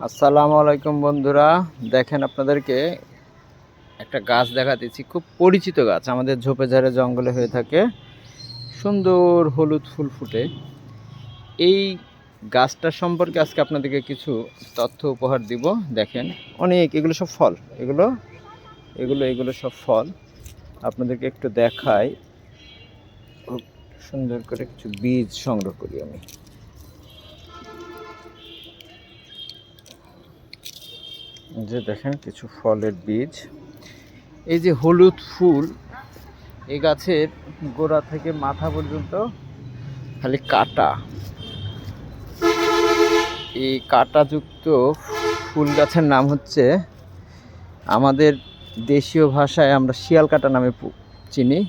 আসসালামু আলাইকুম বন্ধুরা, দেখেন আপনাদেরকে একটা গাছ দেখাতেছি। খুব পরিচিত গাছ, আমাদের ঝোপেঝাড়ে জঙ্গলে হয়ে থাকে। সুন্দর হলুদ ফুল ফুটে। এই গাছটা সম্পর্কে আজকে আপনাদেরকে কিছু তথ্য উপহার দিব। দেখেন অনেক, এগুলো সব ফল, এগুলো এগুলো এগুলো সব ফল। আপনাদেরকে একটু দেখাই, খুব সুন্দর করে কিছু বীজ সংগ্রহ করি আমি। যে দেখেন কিছু ফলের বীজ, এই যে হলুদ ফুল, এই গাছের গোড়া থেকে মাথা পর্যন্ত খালি কাটা। এই কাঁটাযুক্ত ফুল গাছের নাম হচ্ছে, আমাদের দেশীয় ভাষায় আমরা শিয়াল কাঁটা নামে চিনি।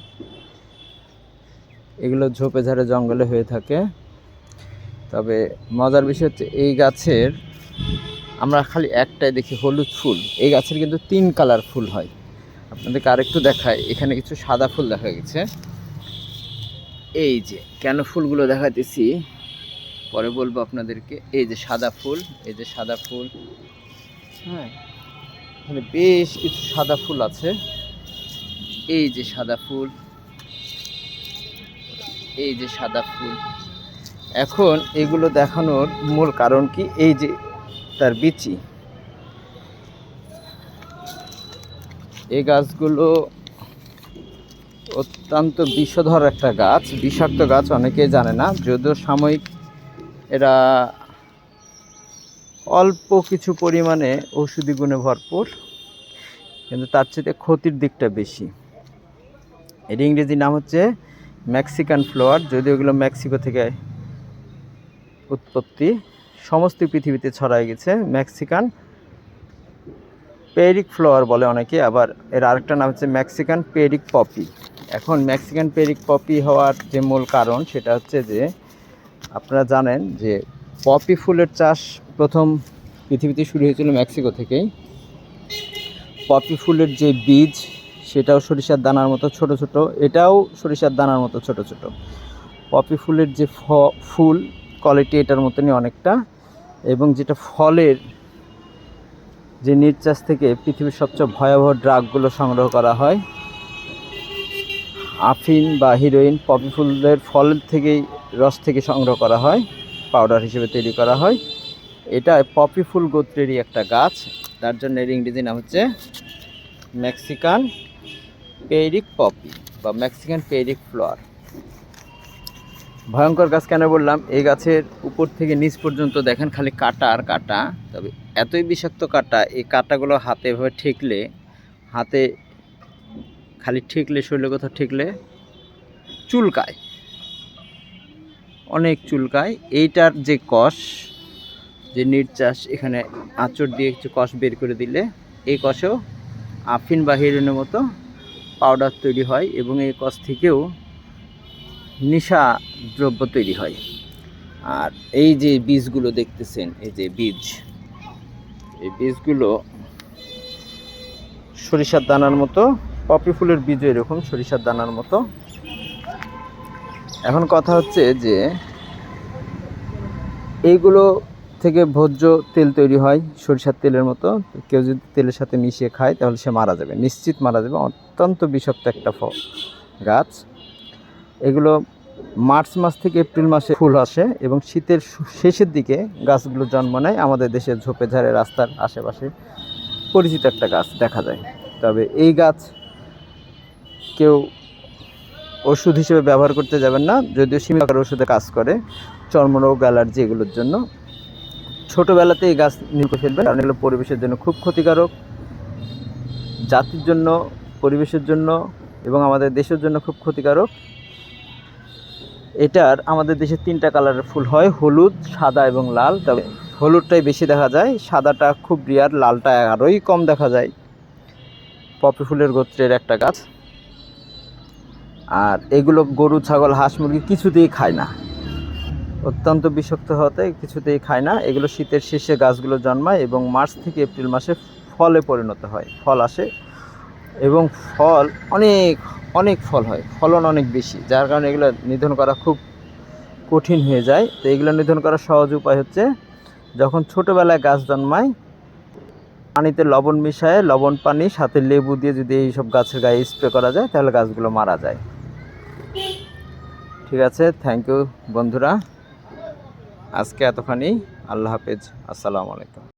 এগুলো ঝোপেঝাড়ে জঙ্গলে হয়ে থাকে। তবে মজার বিষয় হচ্ছে এই গাছের আমরা খালি একটাই দেখি হলুদ ফুল, এই গাছের কিন্তু 3 কালার ফুল হয়। আপনাদেরকে আরেকটু দেখায়, এখানে কিছু সাদা ফুল দেখা গেছে। এই যে কেন ফুলগুলো দেখাতেছি পরে বলবো আপনাদেরকে। এই যে সাদা ফুল, এই যে সাদা ফুল, হ্যাঁ, এখানে বেশ কিছু সাদা ফুল আছে। এই যে সাদা ফুল, এই যে সাদা ফুল। এখন এগুলো দেখানোর মূল কারণ কি, এই যে তার বিচি। এই গাছগুলো অত্যন্ত বিষধর একটা গাছ, বিষাক্ত গাছ, অনেকেই জানে না। যদিও সাময়িক এরা অল্প কিছু পরিমাণে ঔষধি গুণে ভরপুর, কিন্তু তার চেয়ে ক্ষতির দিকটা বেশি। এর ইংরেজি নাম হচ্ছে মেক্সিকান ফ্লাওয়ার। যদিও এগুলো মেক্সিকো থেকে উৎপত্তি, সমস্ত পৃথিবীতে ছড়ায় গেছে। মেক্সিকান পেরিক ফ্লাওয়ার বলে অনেকে, আবার এর আরেকটা নাম হচ্ছে মেক্সিকান পেরিক পপি। এখন মেক্সিকান পেরিক পপি হওয়ার যে মূল কারণ সেটা হচ্ছে যে, আপনারা জানেন যে পপি ফুলের চাষ প্রথম পৃথিবীতে শুরু হয়েছিল মেক্সিকো থেকেই। পপি ফুলের যে বীজ, সেটাও সরিষার দানার মতো ছোট ছোট, এটাও সরিষার দানার মতো ছোট ছোট। পপি ফুলের যে ফুল কোয়ালিটি এটার মতনই অনেকটা, এবং যেটা ফলের যে নির্যাস থেকে পৃথিবীর সবচেয়ে ভয়াবহ ড্রাগগুলো সংগ্রহ করা হয়, আফিন বা হিরোইন, পপি ফুলের ফল থেকেই, রস থেকে সংগ্রহ করা হয়, পাউডার হিসেবে তৈরি করা হয়। এটা পপি ফুল গোত্রেরই একটা গাছ, তার জন্য এর ইংরেজি নাম হচ্ছে মেক্সিকান পেরিক পপি বা মেক্সিকান পেরিক ফ্লাওয়ার। ভয়ঙ্কর গাছ কেন বললাম, এই গাছের উপর থেকে নিচ পর্যন্ত দেখেন খালি কাটা আর কাটা। তবে এতই বিষাক্ত কাটা, এই কাটাগুলো হাতে এভাবে ঠেকলে, হাতে খালি ঠেকলে, শরীরে কোথাও ঠেকলে চুলকায়, অনেক চুলকায়। এইটার যে কষ, যে নির্যাস, এখানে আঁচড় দিয়ে কিছু কষ বের করে দিলে এই কষেও আফিন বা হিরোইনের মতো পাউডার তৈরি হয়, এবং এই কষ থেকেও নেশা দ্রব্য তৈরি হয়। আর এই যে বীজগুলো দেখতেছেন, এই যে বীজ, এই বীজগুলো সরিষার দানার মতো। পপি ফুলের বীজও এরকম সরিষার দানার মতো। এখন কথা হচ্ছে যে এইগুলো থেকে ভোজ্য তেল তৈরি হয় সরিষার তেলের মতো। কেউ যদি তেলের সাথে মিশিয়ে খায় তাহলে সে মারা যাবে, নিশ্চিত মারা যাবে। অত্যন্ত বিষাক্ত একটা গাছ। এগুলো মার্চ মাস থেকে এপ্রিল মাসে ফুল আসে, এবং শীতের শেষের দিকে গাছগুলো জন্ম নেয়। আমাদের দেশের ঝোপেঝাড়ে রাস্তার আশেপাশে পরিচিত একটা গাছ দেখা যায়। তবে এই গাছ কেউ ওষুধ হিসেবে ব্যবহার করতে যাবেন না, যদিও সীমিত আকারে ওষুধে কাজ করে, চর্মরোগ, অ্যালার্জি এগুলোর জন্য। ছোটোবেলাতে এই গাছ নিয়ে ফেলবেন, কারণ এগুলো পরিবেশের জন্য খুব ক্ষতিকারক, জাতির জন্য, পরিবেশের জন্য এবং আমাদের দেশের জন্য খুব ক্ষতিকারক। এটার আমাদের দেশে 3টা কালারের ফুল হয়, হলুদ, সাদা এবং লাল। তবে হলুদটাই বেশি দেখা যায়, সাদাটা খুব রিয়ার, লালটা আরোই কম দেখা যায়। পপি ফুলের গোত্রের একটা গাছ। আর এগুলো গরু, ছাগল, হাঁস, মুরগি কিছুতেই খায় না, অত্যন্ত বিষাক্ত হতে কিছুতেই খায় না। এগুলো শীতের শেষে গাছগুলো জন্মায় এবং মার্চ থেকে এপ্রিল মাসে ফলে পরিণত হয়, ফল আসে, এবং ফল অনেক অনেক ফল হয়, ফলন অনেক বেশি, যার কারণে এগুলো নিধন করা খুব কঠিন হয়ে যায়। তো এগুলো নিধন করার সহজ উপায় হচ্ছে যখন ছোটোবেলায় গাছ জন্মায় পানিতে লবণ মিশায়, লবণ পানি সাথে লেবু দিয়ে যদি এইসব গাছের গায়ে স্প্রে করা যায় তাহলে গাছগুলো মারা যায়। ঠিক আছে, থ্যাংক ইউ বন্ধুরা, আজকে এতখানি। আল্লাহ হাফেজ, আসসালামু আলাইকুম।